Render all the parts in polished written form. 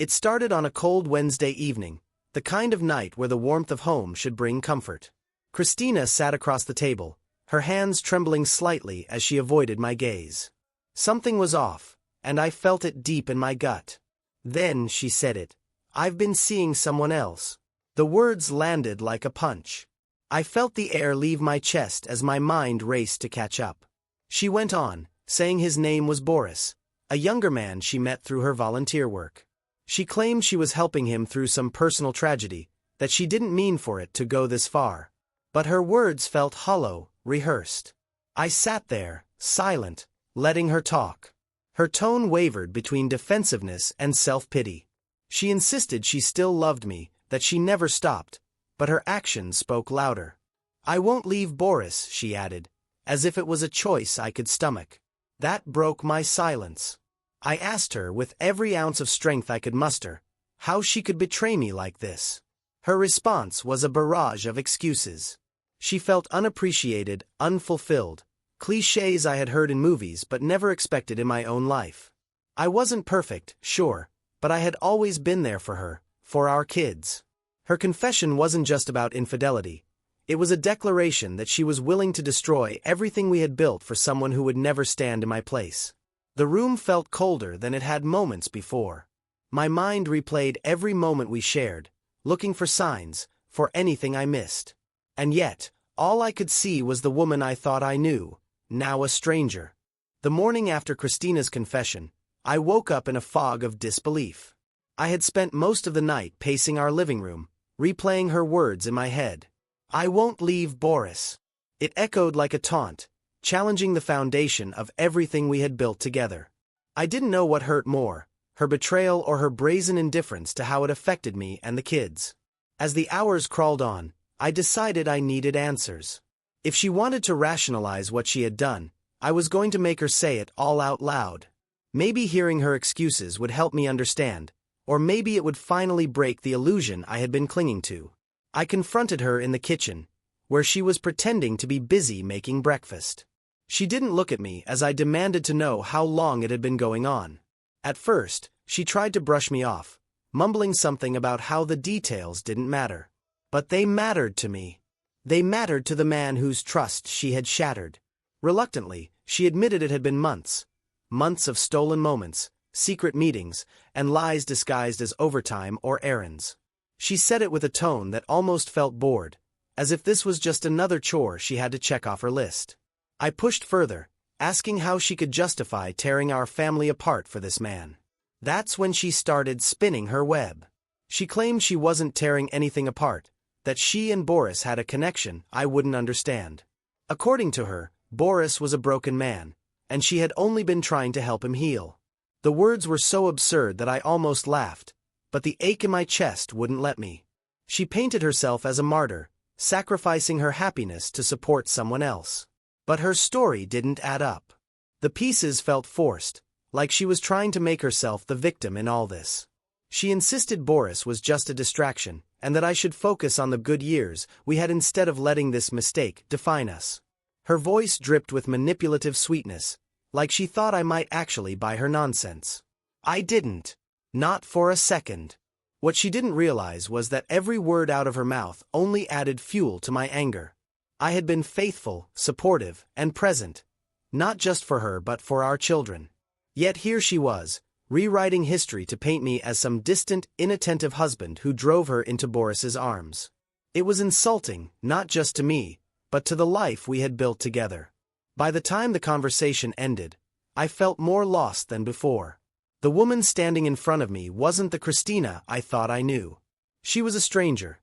It started on a cold Wednesday evening, the kind of night where the warmth of home should bring comfort. Christina sat across the table, her hands trembling slightly as she avoided my gaze. Something was off, and I felt it deep in my gut. Then she said it. "I've been seeing someone else." The words landed like a punch. I felt the air leave my chest as my mind raced to catch up. She went on, saying his name was Boris, a younger man she met through her volunteer work. She claimed she was helping him through some personal tragedy, that she didn't mean for it to go this far. But her words felt hollow, rehearsed. I sat there, silent, letting her talk. Her tone wavered between defensiveness and self-pity. She insisted she still loved me, that she never stopped, but her actions spoke louder. "I won't leave Boris," she added, as if it was a choice I could stomach. That broke my silence. I asked her, with every ounce of strength I could muster, how she could betray me like this. Her response was a barrage of excuses. She felt unappreciated, unfulfilled, clichés I had heard in movies but never expected in my own life. I wasn't perfect, sure, but I had always been there for her, for our kids. Her confession wasn't just about infidelity. It was a declaration that she was willing to destroy everything we had built for someone who would never stand in my place. The room felt colder than it had moments before. My mind replayed every moment we shared, looking for signs, for anything I missed. And yet, all I could see was the woman I thought I knew, now a stranger. The morning after Christina's confession, I woke up in a fog of disbelief. I had spent most of the night pacing our living room, replaying her words in my head. "I won't leave Boris." It echoed like a taunt, challenging the foundation of everything we had built together. I didn't know what hurt more, her betrayal or her brazen indifference to how it affected me and the kids. As the hours crawled on, I decided I needed answers. If she wanted to rationalize what she had done, I was going to make her say it all out loud. Maybe hearing her excuses would help me understand, or maybe it would finally break the illusion I had been clinging to. I confronted her in the kitchen, where she was pretending to be busy making breakfast. She didn't look at me as I demanded to know how long it had been going on. At first, she tried to brush me off, mumbling something about how the details didn't matter. But they mattered to me. They mattered to the man whose trust she had shattered. Reluctantly, she admitted it had been months. Months of stolen moments, secret meetings, and lies disguised as overtime or errands. She said it with a tone that almost felt bored, as if this was just another chore she had to check off her list. I pushed further, asking how she could justify tearing our family apart for this man. That's when she started spinning her web. She claimed she wasn't tearing anything apart, that she and Boris had a connection I wouldn't understand. According to her, Boris was a broken man, and she had only been trying to help him heal. The words were so absurd that I almost laughed, but the ache in my chest wouldn't let me. She painted herself as a martyr, sacrificing her happiness to support someone else. But her story didn't add up. The pieces felt forced, like she was trying to make herself the victim in all this. She insisted Boris was just a distraction, and that I should focus on the good years we had instead of letting this mistake define us. Her voice dripped with manipulative sweetness, like she thought I might actually buy her nonsense. I didn't. Not for a second. What she didn't realize was that every word out of her mouth only added fuel to my anger. I had been faithful, supportive, and present, not just for her but for our children. Yet here she was, rewriting history to paint me as some distant, inattentive husband who drove her into Boris's arms. It was insulting, not just to me, but to the life we had built together. By the time the conversation ended, I felt more lost than before. The woman standing in front of me wasn't the Christina I thought I knew. She was a stranger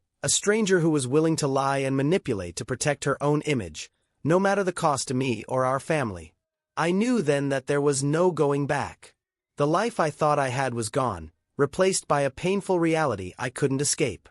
who was willing to lie and manipulate to protect her own image, no matter the cost to me or our family. I knew then that there was no going back. The life I thought I had was gone, replaced by a painful reality I couldn't escape.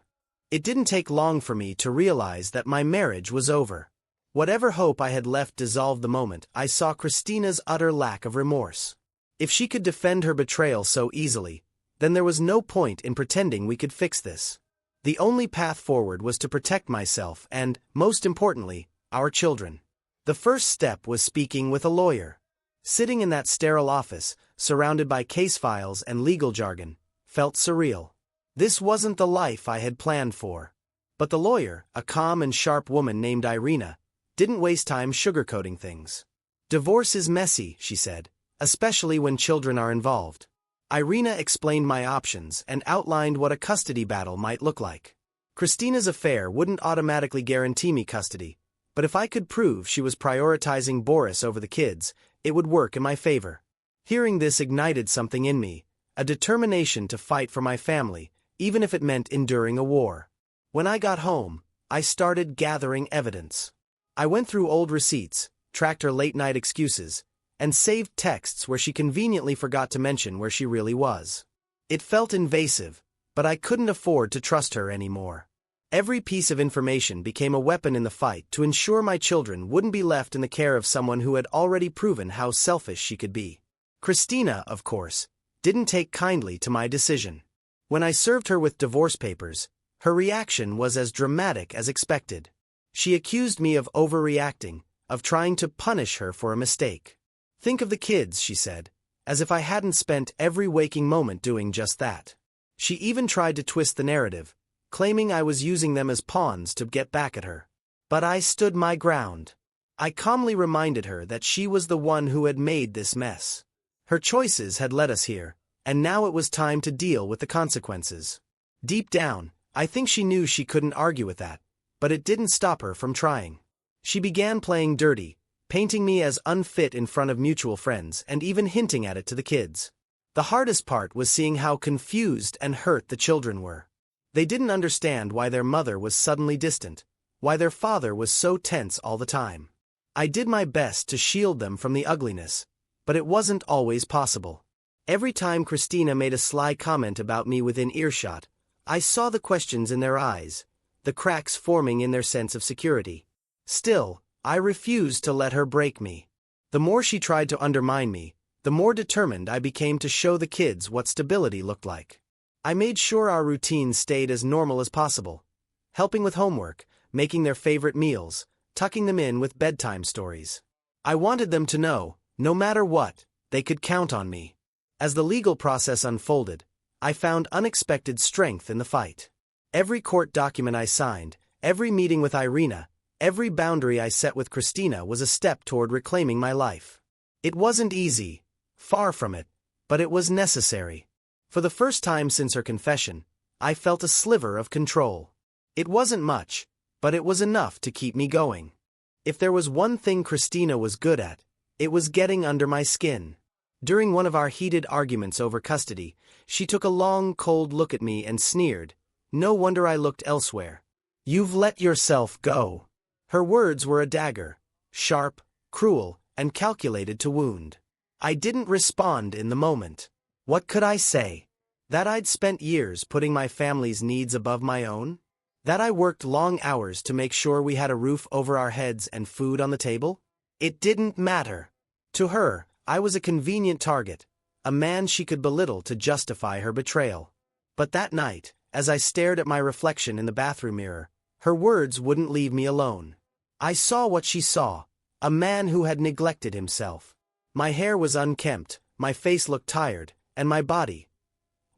It didn't take long for me to realize that my marriage was over. Whatever hope I had left dissolved the moment I saw Christina's utter lack of remorse. If she could defend her betrayal so easily, then there was no point in pretending we could fix this. The only path forward was to protect myself and, most importantly, our children. The first step was speaking with a lawyer. Sitting in that sterile office, surrounded by case files and legal jargon, felt surreal. This wasn't the life I had planned for. But the lawyer, a calm and sharp woman named Irina, didn't waste time sugarcoating things. "Divorce is messy," she said, "especially when children are involved." Irina explained my options and outlined what a custody battle might look like. Christina's affair wouldn't automatically guarantee me custody, but if I could prove she was prioritizing Boris over the kids, it would work in my favor. Hearing this ignited something in me, a determination to fight for my family, even if it meant enduring a war. When I got home, I started gathering evidence. I went through old receipts, tracked her late-night excuses, and saved texts where she conveniently forgot to mention where she really was. It felt invasive, but I couldn't afford to trust her anymore. Every piece of information became a weapon in the fight to ensure my children wouldn't be left in the care of someone who had already proven how selfish she could be. Christina, of course, didn't take kindly to my decision. When I served her with divorce papers, her reaction was as dramatic as expected. She accused me of overreacting, of trying to punish her for a mistake. "Think of the kids," she said, as if I hadn't spent every waking moment doing just that. She even tried to twist the narrative, claiming I was using them as pawns to get back at her. But I stood my ground. I calmly reminded her that she was the one who had made this mess. Her choices had led us here, and now it was time to deal with the consequences. Deep down, I think she knew she couldn't argue with that, but it didn't stop her from trying. She began playing dirty, painting me as unfit in front of mutual friends and even hinting at it to the kids. The hardest part was seeing how confused and hurt the children were. They didn't understand why their mother was suddenly distant, why their father was so tense all the time. I did my best to shield them from the ugliness, but it wasn't always possible. Every time Christina made a sly comment about me within earshot, I saw the questions in their eyes, the cracks forming in their sense of security. Still, I refused to let her break me. The more she tried to undermine me, the more determined I became to show the kids what stability looked like. I made sure our routine stayed as normal as possible, helping with homework, making their favorite meals, tucking them in with bedtime stories. I wanted them to know, no matter what, they could count on me. As the legal process unfolded, I found unexpected strength in the fight. Every court document I signed, every meeting with Irina, every boundary I set with Christina was a step toward reclaiming my life. It wasn't easy, far from it, but it was necessary. For the first time since her confession, I felt a sliver of control. It wasn't much, but it was enough to keep me going. If there was one thing Christina was good at, it was getting under my skin. During one of our heated arguments over custody, she took a long, cold look at me and sneered. No wonder I looked elsewhere. "You've let yourself go." Her words were a dagger, sharp, cruel, and calculated to wound. I didn't respond in the moment. What could I say? That I'd spent years putting my family's needs above my own? That I worked long hours to make sure we had a roof over our heads and food on the table? It didn't matter. To her, I was a convenient target, a man she could belittle to justify her betrayal. But that night, as I stared at my reflection in the bathroom mirror, her words wouldn't leave me alone. I saw what she saw, a man who had neglected himself. My hair was unkempt, my face looked tired, and my body,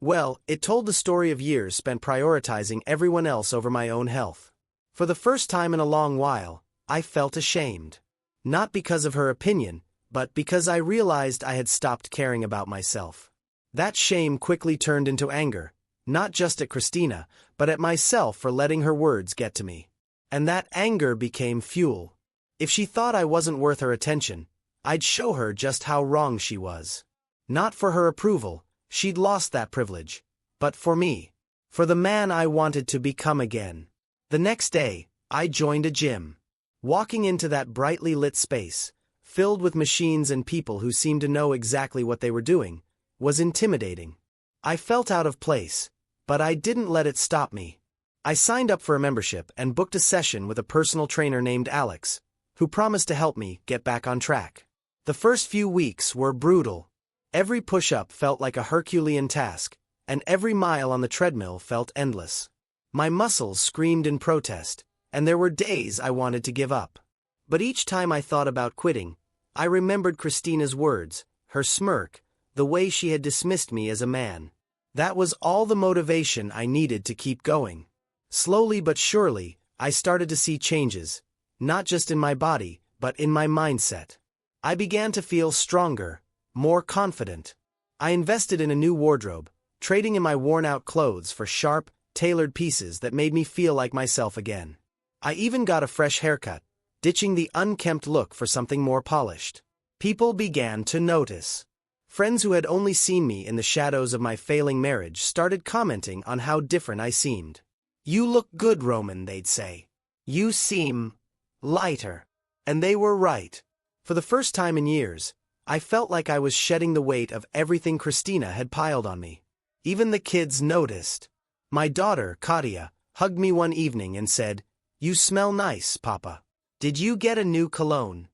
well, it told the story of years spent prioritizing everyone else over my own health. For the first time in a long while, I felt ashamed. Not because of her opinion, but because I realized I had stopped caring about myself. That shame quickly turned into anger, not just at Christina, but at myself for letting her words get to me. And that anger became fuel. If she thought I wasn't worth her attention, I'd show her just how wrong she was. Not for her approval, she'd lost that privilege, but for me. For the man I wanted to become again. The next day, I joined a gym. Walking into that brightly lit space, filled with machines and people who seemed to know exactly what they were doing, was intimidating. I felt out of place, but I didn't let it stop me. I signed up for a membership and booked a session with a personal trainer named Alex, who promised to help me get back on track. The first few weeks were brutal. Every push-up felt like a Herculean task, and every mile on the treadmill felt endless. My muscles screamed in protest, and there were days I wanted to give up. But each time I thought about quitting, I remembered Christina's words, her smirk, the way she had dismissed me as a man. That was all the motivation I needed to keep going. Slowly but surely, I started to see changes, not just in my body, but in my mindset. I began to feel stronger, more confident. I invested in a new wardrobe, trading in my worn-out clothes for sharp, tailored pieces that made me feel like myself again. I even got a fresh haircut, ditching the unkempt look for something more polished. People began to notice. Friends who had only seen me in the shadows of my failing marriage started commenting on how different I seemed. "You look good, Roman," they'd say. "You seem lighter." And they were right. For the first time in years, I felt like I was shedding the weight of everything Christina had piled on me. Even the kids noticed. My daughter, Katia, hugged me one evening and said, "You smell nice, Papa. Did you get a new cologne?"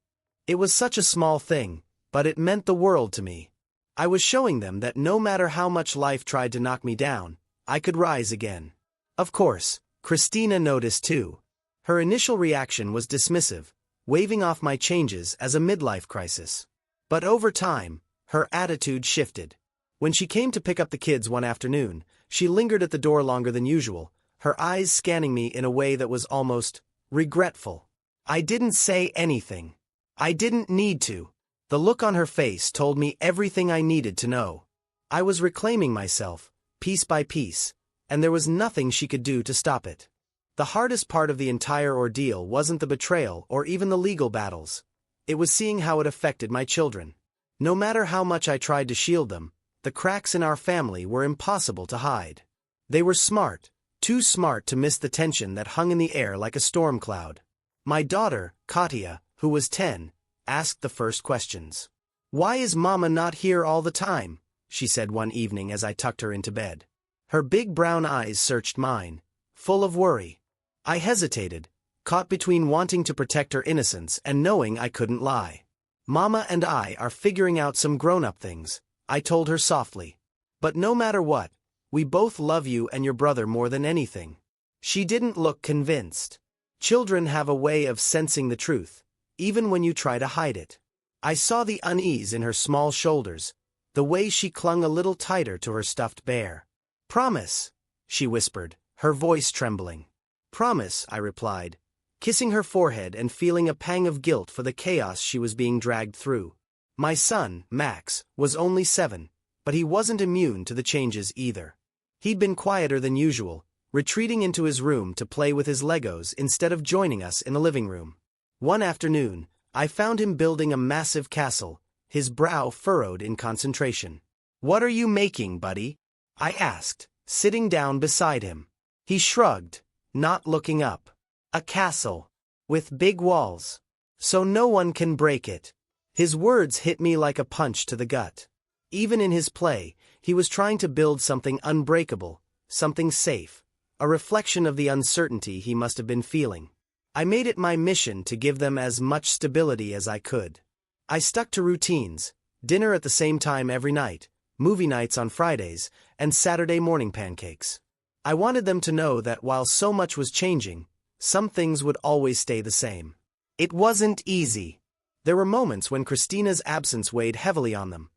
It was such a small thing, but it meant the world to me. I was showing them that no matter how much life tried to knock me down, I could rise again. Of course, Christina noticed too. Her initial reaction was dismissive, waving off my changes as a midlife crisis. But over time, her attitude shifted. When she came to pick up the kids one afternoon, she lingered at the door longer than usual, her eyes scanning me in a way that was almost regretful. I didn't say anything. I didn't need to. The look on her face told me everything I needed to know. I was reclaiming myself, piece by piece, and there was nothing she could do to stop it. The hardest part of the entire ordeal wasn't the betrayal or even the legal battles. It was seeing how it affected my children. No matter how much I tried to shield them, the cracks in our family were impossible to hide. They were smart, too smart to miss the tension that hung in the air like a storm cloud. My daughter, Katia, who was 10, asked the first questions. "Why is Mama not here all the time?" she said one evening as I tucked her into bed. Her big brown eyes searched mine, full of worry. I hesitated, caught between wanting to protect her innocence and knowing I couldn't lie. "Mama and I are figuring out some grown-up things," I told her softly. "But no matter what, we both love you and your brother more than anything." She didn't look convinced. Children have a way of sensing the truth, even when you try to hide it. I saw the unease in her small shoulders, the way she clung a little tighter to her stuffed bear. "Promise," she whispered, her voice trembling. "Promise," I replied, kissing her forehead and feeling a pang of guilt for the chaos she was being dragged through. My son, Max, was only 7, but he wasn't immune to the changes either. He'd been quieter than usual, retreating into his room to play with his Legos instead of joining us in the living room. One afternoon, I found him building a massive castle, his brow furrowed in concentration. "What are you making, buddy?" I asked, sitting down beside him. He shrugged, not looking up. "A castle. With big walls. So no one can break it." His words hit me like a punch to the gut. Even in his play, he was trying to build something unbreakable, something safe, a reflection of the uncertainty he must have been feeling. I made it my mission to give them as much stability as I could. I stuck to routines, dinner at the same time every night, movie nights on Fridays, and Saturday morning pancakes. I wanted them to know that while so much was changing, some things would always stay the same. It wasn't easy. There were moments when Christina's absence weighed heavily on them,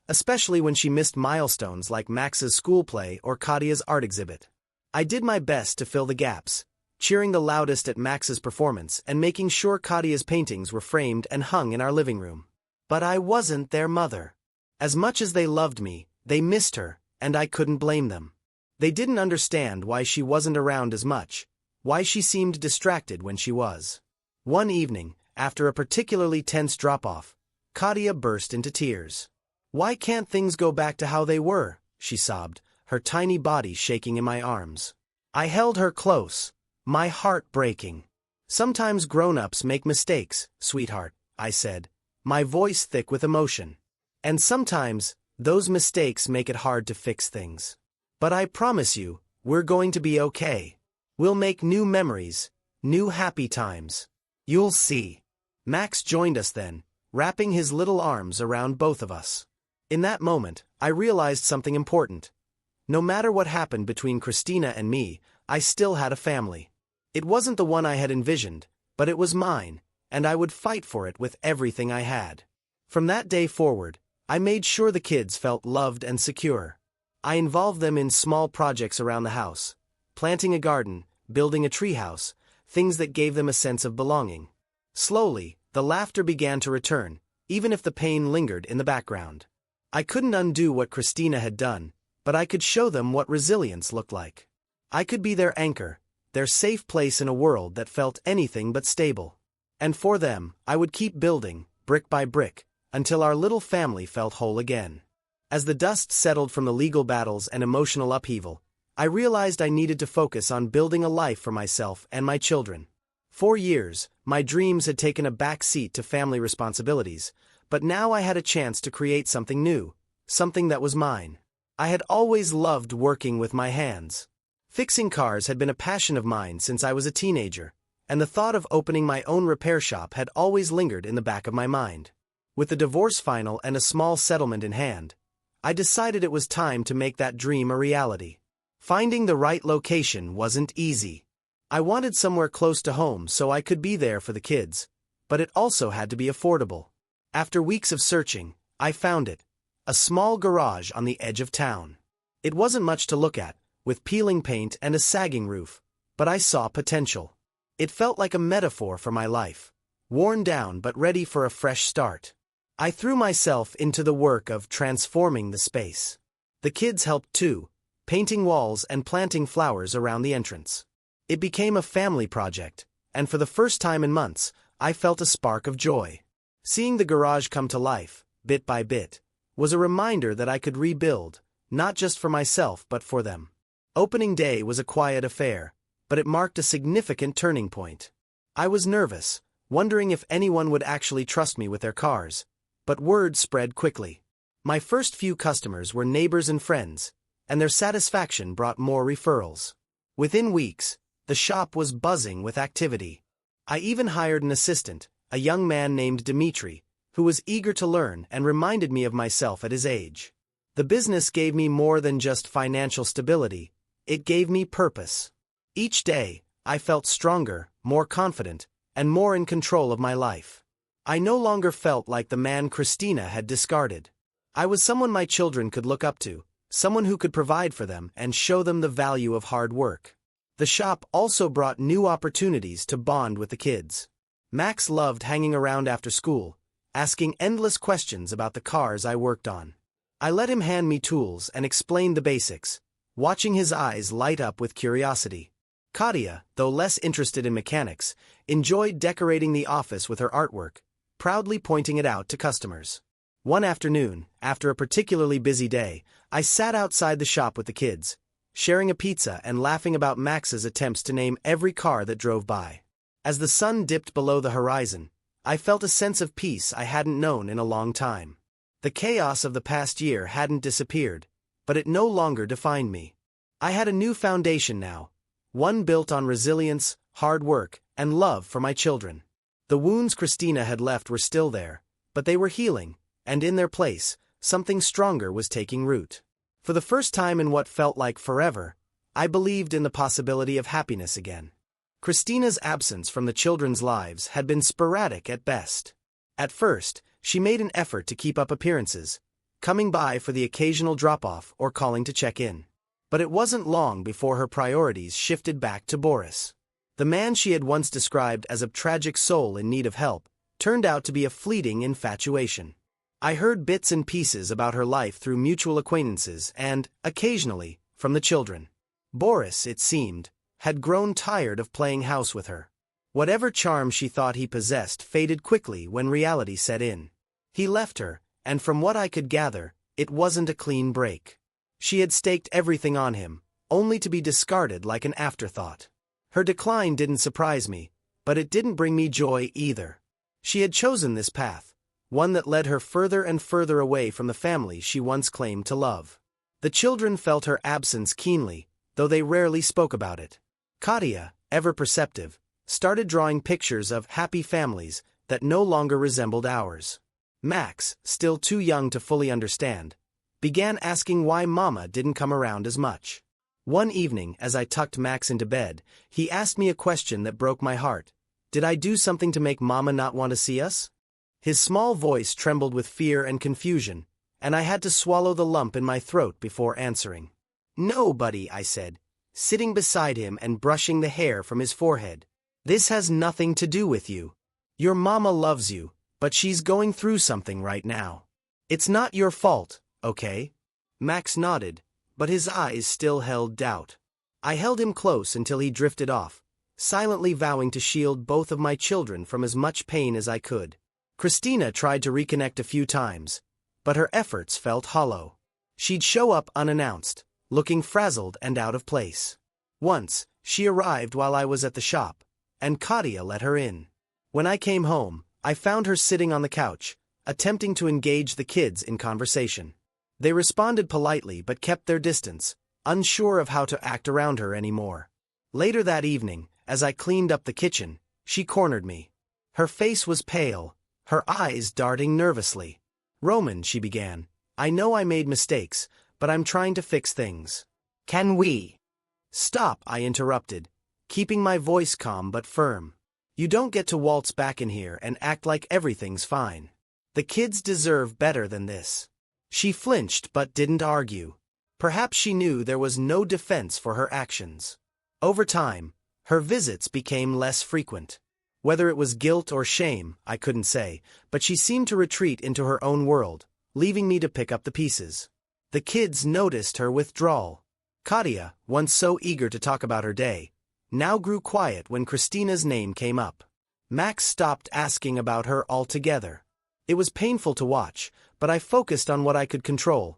especially when she missed milestones like Max's school play or Katia's art exhibit. I did my best to fill the gaps, cheering the loudest at Max's performance and making sure Katia's paintings were framed and hung in our living room. But I wasn't their mother. As much as they loved me, they missed her, and I couldn't blame them. They didn't understand why she wasn't around as much, why she seemed distracted when she was. One evening, after a particularly tense drop-off, Katia burst into tears. "Why can't things go back to how they were?" she sobbed, her tiny body shaking in my arms. I held her close, my heart breaking. "Sometimes grown-ups make mistakes, sweetheart," I said, my voice thick with emotion. "And sometimes, those mistakes make it hard to fix things. But I promise you, we're going to be okay. We'll make new memories, new happy times. You'll see." Max joined us then, wrapping his little arms around both of us. In that moment, I realized something important. No matter what happened between Christina and me, I still had a family. It wasn't the one I had envisioned, but it was mine, and I would fight for it with everything I had. From that day forward, I made sure the kids felt loved and secure. I involved them in small projects around the house, planting a garden, building a treehouse, things that gave them a sense of belonging. Slowly, the laughter began to return, even if the pain lingered in the background. I couldn't undo what Christina had done, but I could show them what resilience looked like. I could be their anchor, their safe place in a world that felt anything but stable. And for them, I would keep building, brick by brick, until our little family felt whole again. As the dust settled from the legal battles and emotional upheaval, I realized I needed to focus on building a life for myself and my children. For years, my dreams had taken a back seat to family responsibilities, but now I had a chance to create something new, something that was mine. I had always loved working with my hands. Fixing cars had been a passion of mine since I was a teenager, and the thought of opening my own repair shop had always lingered in the back of my mind. With the divorce final and a small settlement in hand, I decided it was time to make that dream a reality. Finding the right location wasn't easy. I wanted somewhere close to home so I could be there for the kids, but it also had to be affordable. After weeks of searching, I found it, a small garage on the edge of town. It wasn't much to look at, with peeling paint and a sagging roof, but I saw potential. It felt like a metaphor for my life, worn down but ready for a fresh start. I threw myself into the work of transforming the space. The kids helped too, painting walls and planting flowers around the entrance. It became a family project, and for the first time in months, I felt a spark of joy. Seeing the garage come to life, bit by bit, was a reminder that I could rebuild, not just for myself but for them. Opening day was a quiet affair, but it marked a significant turning point. I was nervous, wondering if anyone would actually trust me with their cars, but word spread quickly. My first few customers were neighbors and friends, and their satisfaction brought more referrals. Within weeks, the shop was buzzing with activity. I even hired an assistant, a young man named Dimitri, who was eager to learn and reminded me of myself at his age. The business gave me more than just financial stability, it gave me purpose. Each day, I felt stronger, more confident, and more in control of my life. I no longer felt like the man Christina had discarded. I was someone my children could look up to, someone who could provide for them and show them the value of hard work. The shop also brought new opportunities to bond with the kids. Max loved hanging around after school, asking endless questions about the cars I worked on. I let him hand me tools and explain the basics, watching his eyes light up with curiosity. Katia, though less interested in mechanics, enjoyed decorating the office with her artwork, proudly pointing it out to customers. One afternoon, after a particularly busy day, I sat outside the shop with the kids, sharing a pizza and laughing about Max's attempts to name every car that drove by. As the sun dipped below the horizon, I felt a sense of peace I hadn't known in a long time. The chaos of the past year hadn't disappeared, but it no longer defined me. I had a new foundation now, one built on resilience, hard work, and love for my children. The wounds Christina had left were still there, but they were healing, and in their place, something stronger was taking root. For the first time in what felt like forever, I believed in the possibility of happiness again. Christina's absence from the children's lives had been sporadic at best. At first, she made an effort to keep up appearances, coming by for the occasional drop-off or calling to check in. But it wasn't long before her priorities shifted back to Boris. The man she had once described as a tragic soul in need of help turned out to be a fleeting infatuation. I heard bits and pieces about her life through mutual acquaintances and, occasionally, from the children. Boris, it seemed, had grown tired of playing house with her. Whatever charm she thought he possessed faded quickly when reality set in. He left her, and from what I could gather, it wasn't a clean break. She had staked everything on him, only to be discarded like an afterthought. Her decline didn't surprise me, but it didn't bring me joy either. She had chosen this path, one that led her further and further away from the family she once claimed to love. The children felt her absence keenly, though they rarely spoke about it. Katia, ever perceptive, started drawing pictures of happy families that no longer resembled ours. Max, still too young to fully understand, began asking why Mama didn't come around as much. One evening, as I tucked Max into bed, he asked me a question that broke my heart. Did I do something to make Mama not want to see us? His small voice trembled with fear and confusion, and I had to swallow the lump in my throat before answering. "No, buddy," I said, sitting beside him and brushing the hair from his forehead. "This has nothing to do with you. Your mama loves you, but she's going through something right now. It's not your fault, okay?" Max nodded, but his eyes still held doubt. I held him close until he drifted off, silently vowing to shield both of my children from as much pain as I could. Christina tried to reconnect a few times, but her efforts felt hollow. She'd show up unannounced, looking frazzled and out of place. Once, she arrived while I was at the shop, and Katia let her in. When I came home, I found her sitting on the couch, attempting to engage the kids in conversation. They responded politely but kept their distance, unsure of how to act around her anymore. Later that evening, as I cleaned up the kitchen, she cornered me. Her face was pale, her eyes darting nervously. "Roman," she began, "I know I made mistakes, but I'm trying to fix things. Can we?" "Stop," I interrupted, keeping my voice calm but firm. "You don't get to waltz back in here and act like everything's fine. The kids deserve better than this." She flinched but didn't argue. Perhaps she knew there was no defense for her actions. Over time, her visits became less frequent. Whether it was guilt or shame, I couldn't say, but she seemed to retreat into her own world, leaving me to pick up the pieces. The kids noticed her withdrawal. Katia, once so eager to talk about her day, now grew quiet when Christina's name came up. Max stopped asking about her altogether. It was painful to watch, but I focused on what I could control,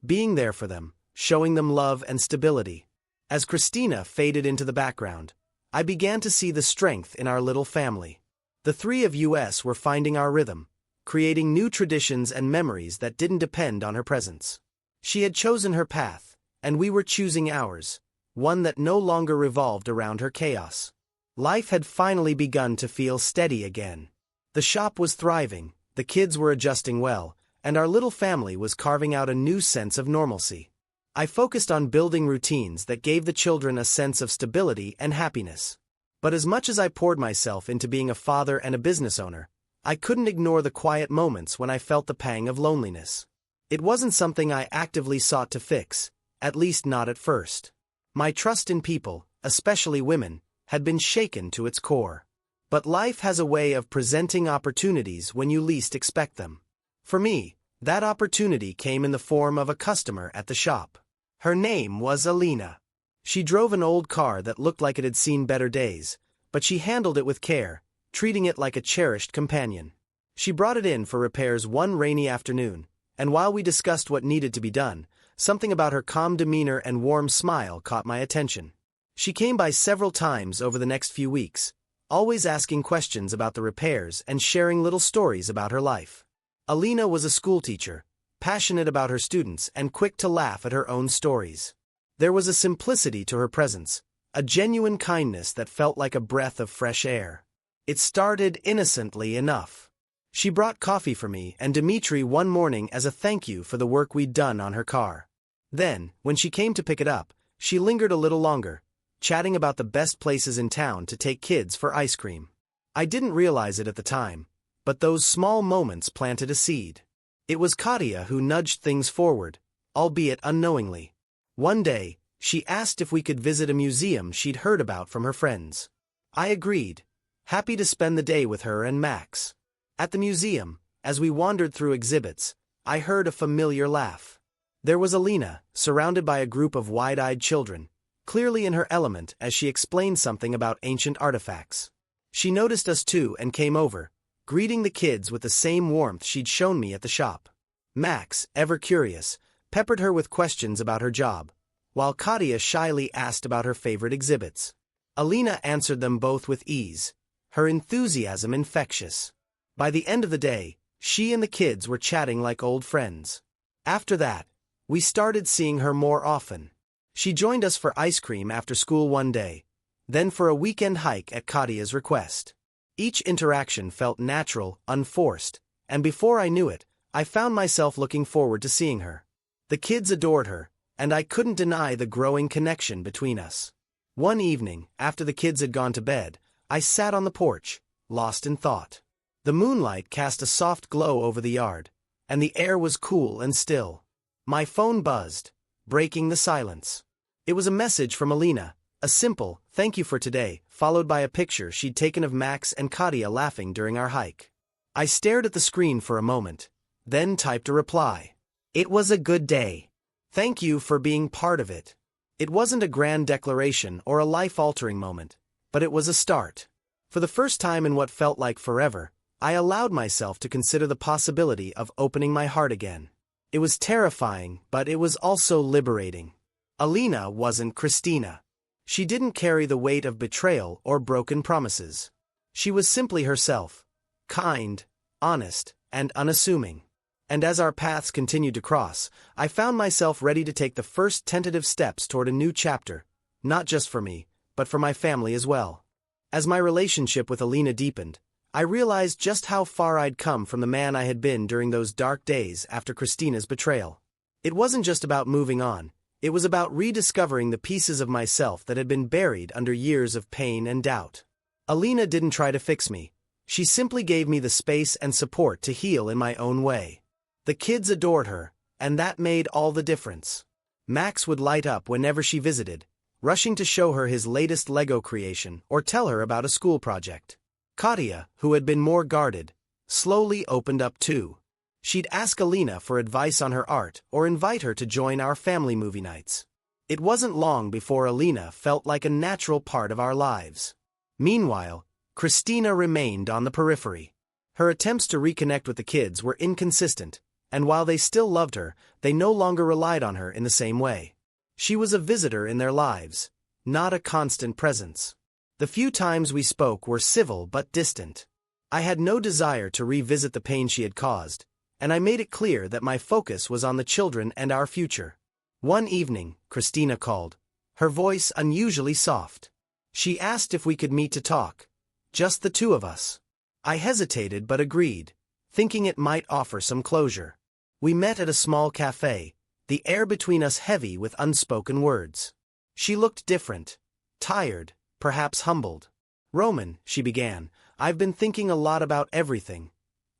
being there for them, showing them love and stability. As Christina faded into the background, I began to see the strength in our little family. The three of us were finding our rhythm, creating new traditions and memories that didn't depend on her presence. She had chosen her path, and we were choosing ours, one that no longer revolved around her chaos. Life had finally begun to feel steady again. The shop was thriving, the kids were adjusting well, and our little family was carving out a new sense of normalcy. I focused on building routines that gave the children a sense of stability and happiness. But as much as I poured myself into being a father and a business owner, I couldn't ignore the quiet moments when I felt the pang of loneliness. It wasn't something I actively sought to fix, at least not at first. My trust in people, especially women, had been shaken to its core. But life has a way of presenting opportunities when you least expect them. For me, that opportunity came in the form of a customer at the shop. Her name was Alina. She drove an old car that looked like it had seen better days, but she handled it with care, treating it like a cherished companion. She brought it in for repairs one rainy afternoon, and while we discussed what needed to be done, something about her calm demeanor and warm smile caught my attention. She came by several times over the next few weeks, always asking questions about the repairs and sharing little stories about her life. Alina was a schoolteacher, passionate about her students and quick to laugh at her own stories. There was a simplicity to her presence, a genuine kindness that felt like a breath of fresh air. It started innocently enough. She brought coffee for me and Dimitri one morning as a thank you for the work we'd done on her car. Then, when she came to pick it up, she lingered a little longer, chatting about the best places in town to take kids for ice cream. I didn't realize it at the time, but those small moments planted a seed. It was Katia who nudged things forward, albeit unknowingly. One day, she asked if we could visit a museum she'd heard about from her friends. I agreed, happy to spend the day with her and Max. At the museum, as we wandered through exhibits, I heard a familiar laugh. There was Alina, surrounded by a group of wide-eyed children, clearly in her element as she explained something about ancient artifacts. She noticed us too and came over, greeting the kids with the same warmth she'd shown me at the shop. Max, ever curious, peppered her with questions about her job, while Katia shyly asked about her favorite exhibits. Alina answered them both with ease, her enthusiasm infectious. By the end of the day, she and the kids were chatting like old friends. After that, we started seeing her more often. She joined us for ice cream after school one day, then for a weekend hike at Katia's request. Each interaction felt natural, unforced, and before I knew it, I found myself looking forward to seeing her. The kids adored her, and I couldn't deny the growing connection between us. One evening, after the kids had gone to bed, I sat on the porch, lost in thought. The moonlight cast a soft glow over the yard, and the air was cool and still. My phone buzzed, breaking the silence. It was a message from Alina, a simple, "Thank you for today," followed by a picture she'd taken of Max and Katia laughing during our hike. I stared at the screen for a moment, then typed a reply. "It was a good day. Thank you for being part of it." It wasn't a grand declaration or a life-altering moment, but it was a start. For the first time in what felt like forever, I allowed myself to consider the possibility of opening my heart again. It was terrifying, but it was also liberating. Alina wasn't Christina. She didn't carry the weight of betrayal or broken promises. She was simply herself, kind, honest, and unassuming. And as our paths continued to cross, I found myself ready to take the first tentative steps toward a new chapter, not just for me, but for my family as well. As my relationship with Alina deepened, I realized just how far I'd come from the man I had been during those dark days after Christina's betrayal. It wasn't just about moving on, it was about rediscovering the pieces of myself that had been buried under years of pain and doubt. Alina didn't try to fix me. She simply gave me the space and support to heal in my own way. The kids adored her, and that made all the difference. Max would light up whenever she visited, rushing to show her his latest Lego creation or tell her about a school project. Katia, who had been more guarded, slowly opened up too. She'd ask Alina for advice on her art or invite her to join our family movie nights. It wasn't long before Alina felt like a natural part of our lives. Meanwhile, Christina remained on the periphery. Her attempts to reconnect with the kids were inconsistent, and while they still loved her, they no longer relied on her in the same way. She was a visitor in their lives, not a constant presence. The few times we spoke were civil but distant. I had no desire to revisit the pain she had caused, and I made it clear that my focus was on the children and our future. One evening, Christina called, her voice unusually soft. She asked if we could meet to talk, just the two of us. I hesitated but agreed, thinking it might offer some closure. We met at a small cafe, the air between us heavy with unspoken words. She looked different, tired, perhaps humbled. "Roman," she began, "I've been thinking a lot about everything.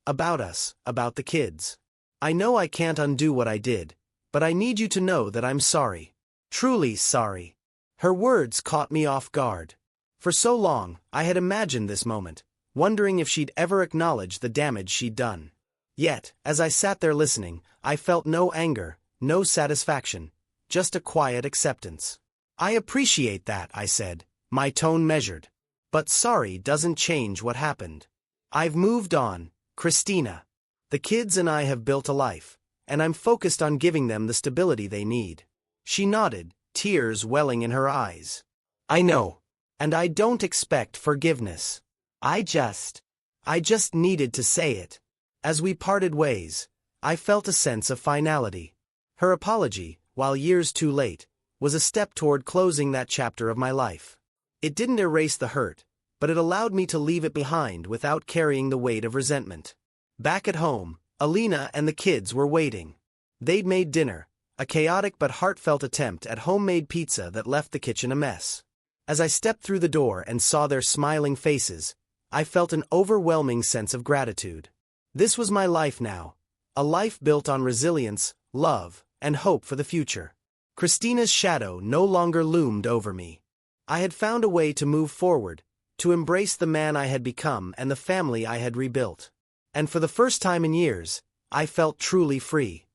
About us, about the kids. I know I can't undo what I did, but I need you to know that I'm sorry. Truly sorry." Her words caught me off guard. For so long, I had imagined this moment, wondering if she'd ever acknowledge the damage she'd done. Yet, as I sat there listening, I felt no anger, no satisfaction, just a quiet acceptance. "I appreciate that," I said, my tone measured. "But sorry doesn't change what happened. I've moved on, Christina. The kids and I have built a life, and I'm focused on giving them the stability they need." She nodded, tears welling in her eyes. "I know. And I don't expect forgiveness. I just needed to say it." As we parted ways, I felt a sense of finality. Her apology, while years too late, was a step toward closing that chapter of my life. It didn't erase the hurt, but it allowed me to leave it behind without carrying the weight of resentment. Back at home, Alina and the kids were waiting. They'd made dinner, a chaotic but heartfelt attempt at homemade pizza that left the kitchen a mess. As I stepped through the door and saw their smiling faces, I felt an overwhelming sense of gratitude. This was my life now, a life built on resilience, love, and hope for the future. Christina's shadow no longer loomed over me. I had found a way to move forward, to embrace the man I had become and the family I had rebuilt. And for the first time in years, I felt truly free.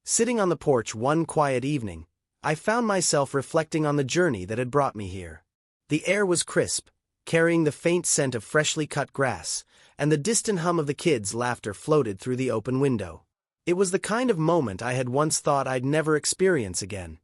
Sitting on the porch one quiet evening, I found myself reflecting on the journey that had brought me here. The air was crisp, carrying the faint scent of freshly cut grass, and the distant hum of the kids' laughter floated through the open window. It was the kind of moment I had once thought I'd never experience again.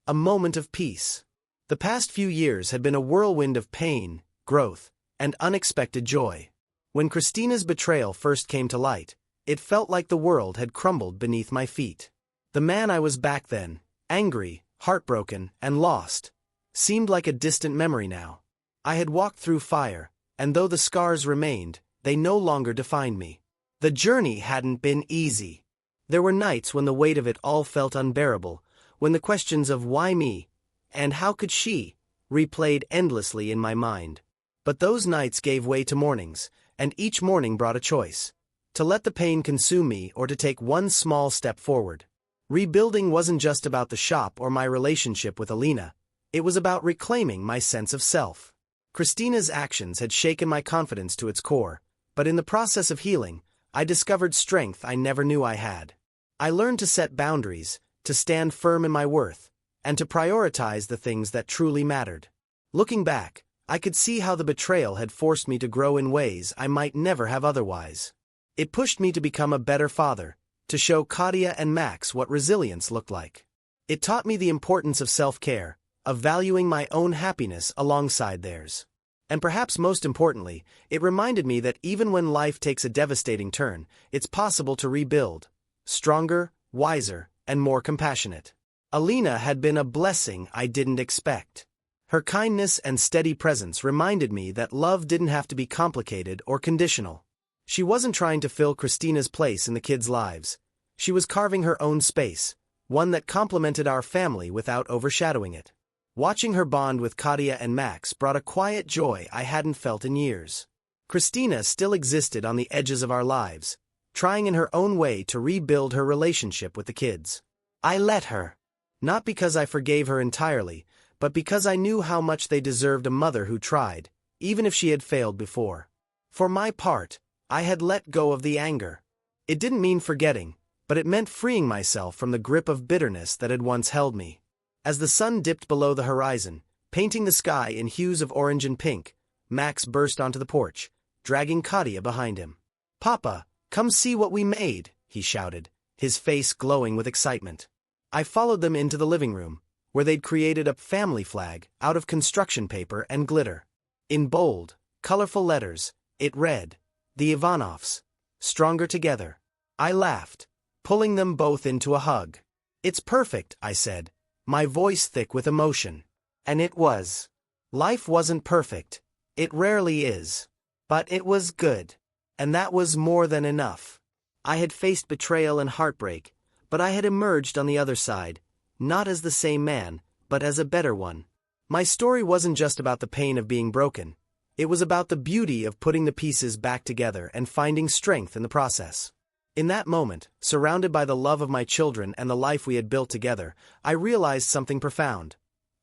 A moment of peace. The past few years had been a whirlwind of pain, growth, and unexpected joy. When Christina's betrayal first came to light, it felt like the world had crumbled beneath my feet. The man I was back then, angry, heartbroken, and lost, seemed like a distant memory now. I had walked through fire, and though the scars remained, they no longer defined me. The journey hadn't been easy. There were nights when the weight of it all felt unbearable, when the questions of why me, and how could she, replayed endlessly in my mind. But those nights gave way to mornings, and each morning brought a choice. to let the pain consume me or to take one small step forward. Rebuilding wasn't just about the shop or my relationship with Alina, it was about reclaiming my sense of self. Christina's actions had shaken my confidence to its core, but in the process of healing, I discovered strength I never knew I had. I learned to set boundaries, to stand firm in my worth, and to prioritize the things that truly mattered. Looking back, I could see how the betrayal had forced me to grow in ways I might never have otherwise. It pushed me to become a better father, to show Katia and Max what resilience looked like. It taught me the importance of self-care, of valuing my own happiness alongside theirs. And perhaps most importantly, it reminded me that even when life takes a devastating turn, it's possible to rebuild, stronger, wiser, and more compassionate. Alina had been a blessing I didn't expect. Her kindness and steady presence reminded me that love didn't have to be complicated or conditional. She wasn't trying to fill Christina's place in the kids' lives. She was carving her own space, one that complemented our family without overshadowing it. Watching her bond with Katia and Max brought a quiet joy I hadn't felt in years. Christina still existed on the edges of our lives, trying in her own way to rebuild her relationship with the kids. I let her. Not because I forgave her entirely, but because I knew how much they deserved a mother who tried, even if she had failed before. For my part, I had let go of the anger. It didn't mean forgetting, but it meant freeing myself from the grip of bitterness that had once held me. As the sun dipped below the horizon, painting the sky in hues of orange and pink, Max burst onto the porch, dragging Katia behind him. "Papa, come see what we made," he shouted, his face glowing with excitement. I followed them into the living room, where they'd created a family flag out of construction paper and glitter. In bold, colorful letters, it read, "The Ivanovs, stronger together." I laughed, pulling them both into a hug. "It's perfect," I said, my voice thick with emotion. And it was. Life wasn't perfect. It rarely is. But it was good. And that was more than enough. I had faced betrayal and heartbreak, but I had emerged on the other side, not as the same man, but as a better one. My story wasn't just about the pain of being broken. It was about the beauty of putting the pieces back together and finding strength in the process. In that moment, surrounded by the love of my children and the life we had built together, I realized something profound.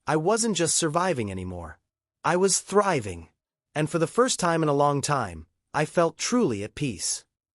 I wasn't just surviving anymore. I was thriving. And for the first time in a long time, I felt truly at peace.